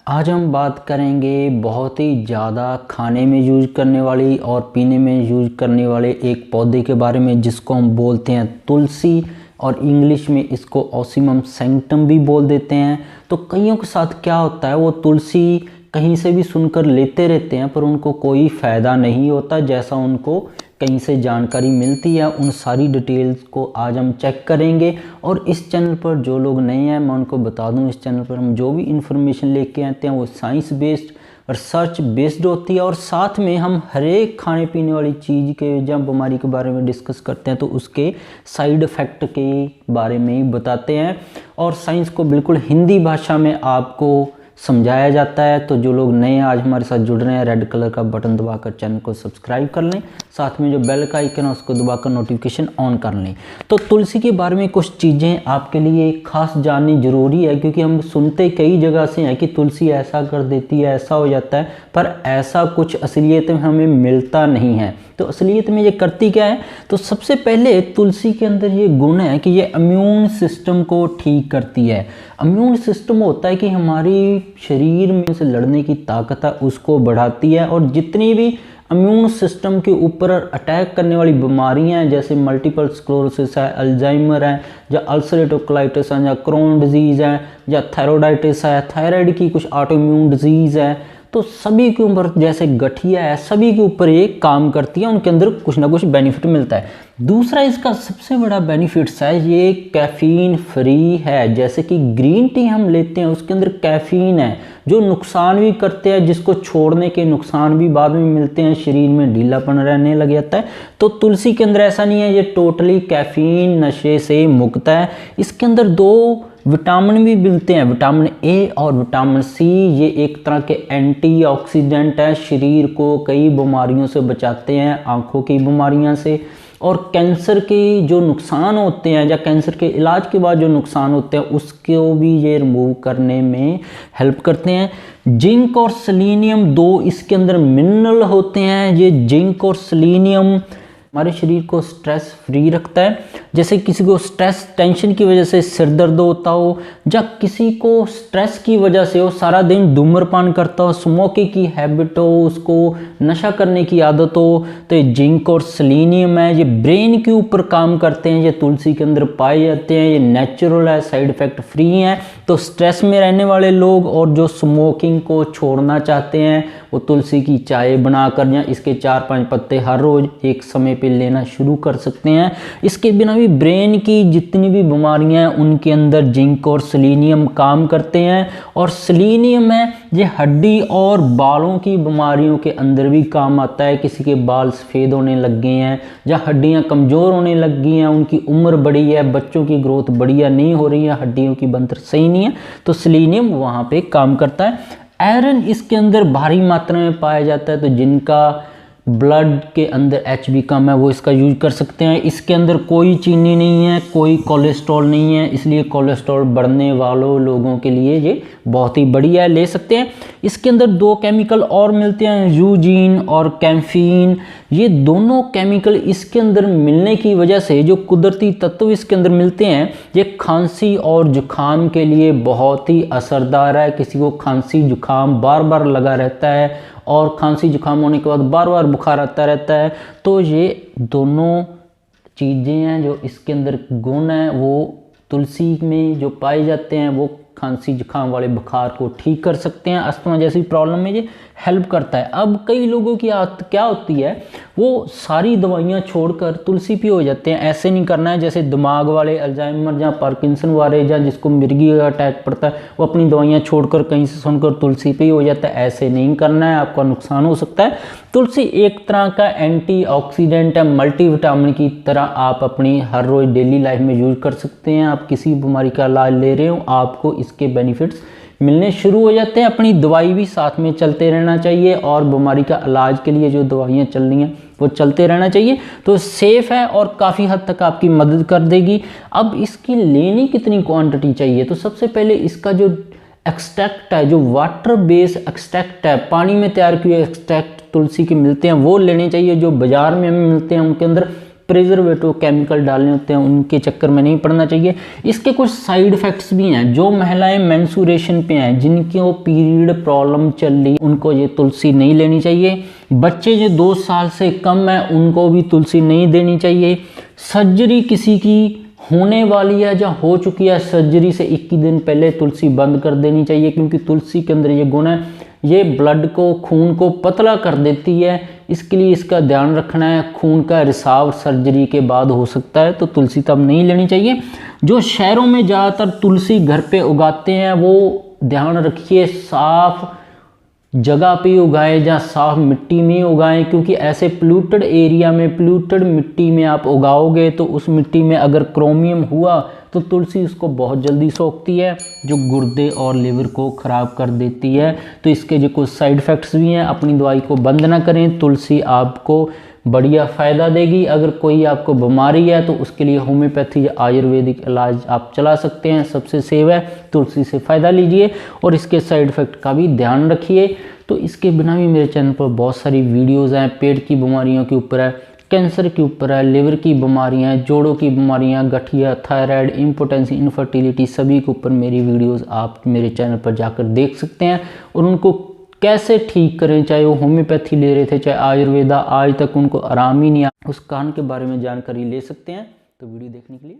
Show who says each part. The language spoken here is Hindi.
Speaker 1: आज हम बात करेंगे बहुत ही ज़्यादा खाने में यूज करने वाली और पीने में यूज करने वाले एक पौधे के बारे में जिसको हम बोलते हैं तुलसी, और इंग्लिश में इसको ऑसिमम सैंक्टम भी बोल देते हैं। तो कईयों के साथ क्या होता है, वो तुलसी कहीं से भी सुनकर लेते रहते हैं पर उनको कोई फ़ायदा नहीं होता जैसा उनको कहीं से जानकारी मिलती है। उन सारी डिटेल्स को आज हम चेक करेंगे। और इस चैनल पर जो लोग नए हैं मैं उनको बता दूं, इस चैनल पर हम जो भी इंफॉर्मेशन लेके आते हैं वो साइंस बेस्ड, रिसर्च बेस्ड होती है। और साथ में हम हर एक खाने पीने वाली चीज़ के जब बीमारी के बारे में डिस्कस करते हैं तो उसके साइड इफ़ेक्ट के बारे में ही बताते हैं। और साइंस को बिल्कुल हिंदी भाषा में आपको समझाया जाता है। तो जो लोग नए आज हमारे साथ जुड़ रहे हैं, रेड कलर का बटन दबाकर चैनल को सब्सक्राइब कर लें, साथ में जो बेल का आइकन है उसको दबाकर नोटिफिकेशन ऑन कर लें। तो तुलसी के बारे में कुछ चीज़ें आपके लिए खास जाननी ज़रूरी है, क्योंकि हम सुनते कई जगह से हैं कि तुलसी ऐसा कर देती है, ऐसा हो जाता है, पर ऐसा कुछ असलियत में हमें मिलता नहीं है। तो असलियत में ये करती क्या है, तो सबसे पहले तुलसी के अंदर ये गुण है कि ये इम्यून सिस्टम को ठीक करती है। इम्यून सिस्टम होता है कि हमारी शरीर में से लड़ने की ताकत है उसको बढ़ाती है। और जितनी भी इम्यून सिस्टम के ऊपर अटैक करने वाली बीमारियां हैं, जैसे मल्टीपल स्क्लेरोसिस है, अल्जाइमर है, या अल्सरेटिव कोलाइटिस है, या क्रोन डिजीज़ है, या थायरोडाइटिस है, थायराइड की कुछ ऑटो इम्यून डिजीज़ है, तो सभी के ऊपर, जैसे गठिया है, सभी के ऊपर ये काम करती है। उनके अंदर कुछ ना कुछ बेनिफिट मिलता है। दूसरा इसका सबसे बड़ा बेनिफिट्स है, ये कैफीन फ्री है। जैसे कि ग्रीन टी हम लेते हैं उसके अंदर कैफीन है जो नुकसान भी करते हैं, जिसको छोड़ने के नुकसान भी बाद में मिलते हैं, शरीर में ढीलापन रहने लग जाता है। तो तुलसी के अंदर ऐसा नहीं है, ये टोटली कैफीन नशे से मुक्त है। इसके अंदर दो विटामिन भी मिलते हैं, विटामिन ए और विटामिन सी। ये एक तरह के एंटीऑक्सीडेंट है, शरीर को कई बीमारियों से बचाते हैं, आंखों की बीमारियों से, और कैंसर के जो नुकसान होते हैं या कैंसर के इलाज के बाद जो नुकसान होते हैं उसको भी ये रिमूव करने में हेल्प करते हैं। जिंक और सेलेनियम दो इसके अंदर मिनरल होते हैं। ये जिंक और सेलेनियम हमारे शरीर को स्ट्रेस फ्री रखता है। जैसे किसी को स्ट्रेस टेंशन की वजह से सिर दर्द होता हो, या किसी को स्ट्रेस की वजह से वो सारा दिन धूम्रपान करता हो, स्मोकिंग की हैबिट हो, उसको नशा करने की आदत हो, तो ये जिंक और सेलेनियम है, ये ब्रेन के ऊपर काम करते हैं, ये तुलसी के अंदर पाए जाते हैं। ये नेचुरल है, साइड इफ़ेक्ट फ्री हैं। तो स्ट्रेस में रहने वाले लोग और जो स्मोकिंग को छोड़ना चाहते हैं वो तुलसी की चाय बनाकर या इसके 4-5 पत्ते हर रोज़ एक समय पे लेना शुरू कर सकते हैं। इसके बिना भी ब्रेन की जितनी भी बीमारियां हैं उनके अंदर जिंक और सेलेनियम काम करते हैं। और सेलेनियम है ये हड्डी और बालों की बीमारियों के अंदर भी काम आता है। किसी के बाल सफ़ेद होने लग गए हैं या हड्डियां कमज़ोर होने लग गई हैं, उनकी उम्र बड़ी है, बच्चों की ग्रोथ बढ़िया नहीं हो रही है, हड्डियों की बनतर सही नहीं है, तो सेलेनियम वहाँ पे काम करता है। आयरन इसके अंदर भारी मात्रा में पाया जाता है, तो जिनका ब्लड के अंदर Hb कम है वो इसका यूज कर सकते हैं। इसके अंदर कोई चीनी नहीं है, कोई कोलेस्ट्रॉल नहीं है, इसलिए कोलेस्ट्रॉल बढ़ने वालों लोगों के लिए ये बहुत ही बढ़िया है, ले सकते हैं। इसके अंदर दो केमिकल और मिलते हैं, यूजीन और कैम्फीन। ये दोनों केमिकल इसके अंदर मिलने की वजह से जो कुदरती तत्व इसके अंदर मिलते हैं, ये खांसी और जुखाम के लिए बहुत ही असरदार है। किसी को खांसी जुखाम बार बार लगा रहता है और खांसी जुकाम होने के बाद बार बार बुखार आता रहता है, तो ये दोनों चीज़ें हैं जो इसके अंदर गुण हैं वो तुलसी में जो पाए जाते हैं वो खांसी जुकाम वाले बुखार को ठीक कर सकते हैं। अस्थमा जैसी प्रॉब्लम में ये हेल्प करता है। अब कई लोगों की आदत क्या होती है, वो सारी दवाइयाँ छोड़कर तुलसी पे हो जाते हैं। ऐसे नहीं करना है, जैसे दिमाग वाले, अल्जाइमर या पार्किंसन वाले, या जिसको मिर्गी का अटैक पड़ता है वो अपनी दवाइयाँ छोड़कर कहीं से सुनकर तुलसी पे ही हो जाता है। ऐसे नहीं करना है, आपका नुकसान हो सकता है। तुलसी एक तरह का एंटीऑक्सीडेंट है, मल्टीविटामिन की तरह आप अपनी हर रोज़ डेली लाइफ में यूज कर सकते हैं। आप किसी बीमारी का इलाज ले रहे हो, आपको इसके बेनिफिट्स मिलने शुरू हो जाते हैं। अपनी दवाई भी साथ में चलते रहना चाहिए, और बीमारी का इलाज के लिए जो दवाइयाँ चल रही हैं वो चलते रहना चाहिए। तो सेफ़ है और काफ़ी हद तक आपकी मदद कर देगी। अब इसकी लेनी कितनी क्वांटिटी चाहिए, तो सबसे पहले इसका जो एक्सट्रैक्ट है, जो वाटर बेस एक्सट्रैक्ट है, पानी में तैयार किए एक्सट्रैक्ट तुलसी के मिलते हैं वो लेने चाहिए। जो बाज़ार में हमें मिलते हैं उनके अंदर प्रिजर्वेटिव केमिकल डालने होते हैं उनके चक्कर में नहीं पड़ना चाहिए। इसके कुछ साइड इफ़ेक्ट्स भी हैं। जो महिलाएं मेंस्ट्रुएशन पे हैं, जिनको पीरियड प्रॉब्लम चल रही, उनको ये तुलसी नहीं लेनी चाहिए। बच्चे जो 2 साल से कम हैं उनको भी तुलसी नहीं देनी चाहिए। सर्जरी किसी की होने वाली है या हो चुकी है, सर्जरी से 21 दिन पहले तुलसी बंद कर देनी चाहिए, क्योंकि तुलसी के अंदर ये गुण है, ये ब्लड को, खून को पतला कर देती है। इसके लिए इसका ध्यान रखना है। खून का रिसाव सर्जरी के बाद हो सकता है, तो तुलसी तब नहीं लेनी चाहिए। जो शहरों में ज़्यादातर तुलसी घर पे उगाते हैं वो ध्यान रखिए साफ जगह पे उगाएं या साफ मिट्टी में उगाएं, क्योंकि ऐसे पोल्यूटेड एरिया में, पोल्यूटेड मिट्टी में आप उगाओगे तो उस मिट्टी में अगर क्रोमियम हुआ तो तुलसी उसको बहुत जल्दी सोखती है, जो गुर्दे और लिवर को ख़राब कर देती है। तो इसके जो कुछ साइड इफ़ेक्ट्स भी हैं। अपनी दवाई को बंद ना करें, तुलसी आपको बढ़िया फ़ायदा देगी। अगर कोई आपको बीमारी है तो उसके लिए होम्योपैथी या आयुर्वेदिक इलाज आप चला सकते हैं, सबसे सेव है। तुलसी से फ़ायदा लीजिए और इसके साइड इफ़ेक्ट का भी ध्यान रखिए। तो इसके बिना भी मेरे चैनल पर बहुत सारी वीडियोज़ हैं। पेट की बीमारियों के ऊपर है, कैंसर के ऊपर है, लिवर की बीमारियां हैं, जोड़ों की बीमारियां, गठिया, थायराइड, इम्पोटेंसी, इनफर्टिलिटी, सभी के ऊपर मेरी वीडियोस आप मेरे चैनल पर जाकर देख सकते हैं। और उनको कैसे ठीक करें, चाहे वो होम्योपैथी ले रहे थे चाहे आयुर्वेदा, आज तक उनको आराम ही नहीं आया, उस कारण के बारे में जानकारी ले सकते हैं। तो वीडियो देखने के लिए